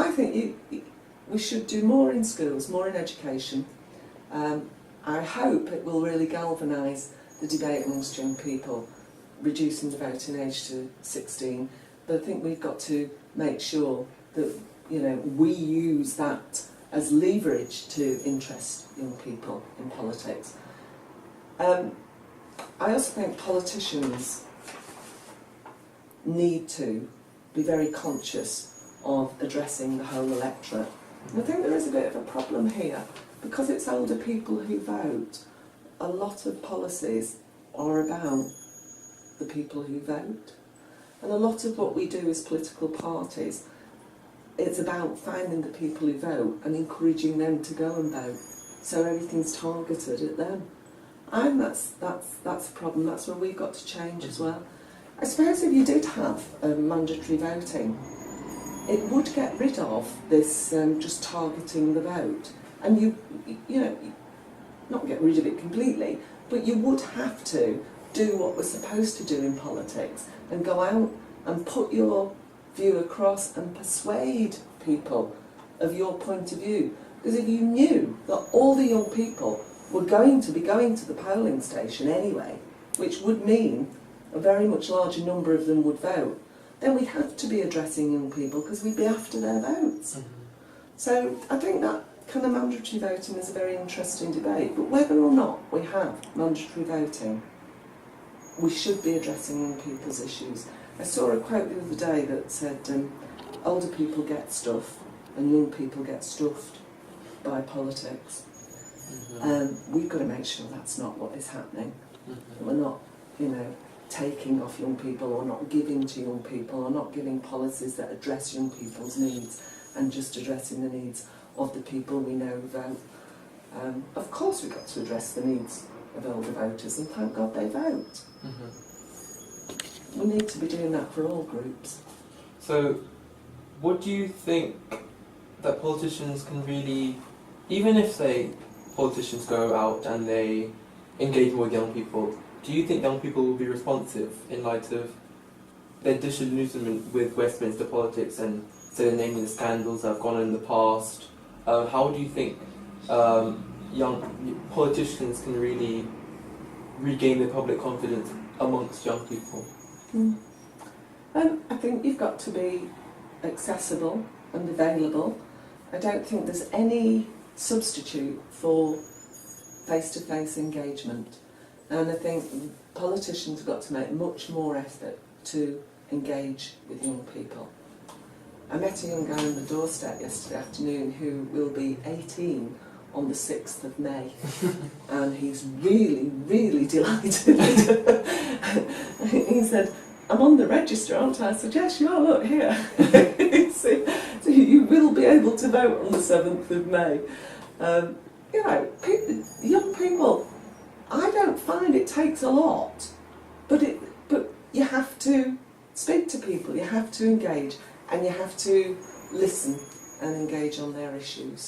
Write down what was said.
I think we should do more in schools, more in education. I hope it will really galvanise the debate amongst young people, reducing the voting age to 16. But I think we've got to make sure that we use that as leverage to interest young people in politics. I also think politicians need to be very conscious of addressing the whole electorate. And I think there is a bit of a problem here, because it's older people who vote. A lot of policies are about the people who vote. And a lot of what we do as political parties, it's about finding the people who vote and encouraging them to go and vote. So everything's targeted at them. And that's a problem. That's where we've got to change as well. I suppose if you did have mandatory voting, it would get rid of this just targeting the vote. And you not get rid of it completely, but you would have to do what we're supposed to do in politics and go out and put your view across and persuade people of your point of view. Because if you knew that all the young people were going to be going to the polling station anyway, which would mean a very much larger number of them would vote, then we'd have to be addressing young people because we'd be after their votes. Mm-hmm. So I think that kind of mandatory voting is a very interesting debate, but whether or not we have mandatory voting, we should be addressing young people's issues. I saw a quote the other day that said older people get stuff and young people get stuffed by politics. Mm-hmm. We've got to make sure that's not what is happening. Mm-hmm. We're not, taking off young people, or not giving to young people, or not giving policies that address young people's needs and just addressing the needs of the people we know who vote. Of course we've got to address the needs of older voters, and thank God they vote. Mm-hmm. We need to be doing that for all groups. So, what do you think that politicians can really, even if, say, politicians go out and they engage with young people, do you think young people will be responsive in light of their disillusionment with Westminster politics and, say, the naming the scandals that have gone on in the past? How do you think young politicians can really regain their public confidence amongst young people? I think you've got to be accessible and available. I don't think there's any substitute for face-to-face engagement. And I think politicians have got to make much more effort to engage with young people. I met a young guy on the doorstep yesterday afternoon who will be 18 on the 6th of May. And he's really, really delighted. He said, "I'm on the register, aren't I?" I said, "Yes, you are, look here." So you will be able to vote on the 7th of May. Young people, I don't find it takes a lot, but you have to speak to people, you have to engage, and you have to listen and engage on their issues.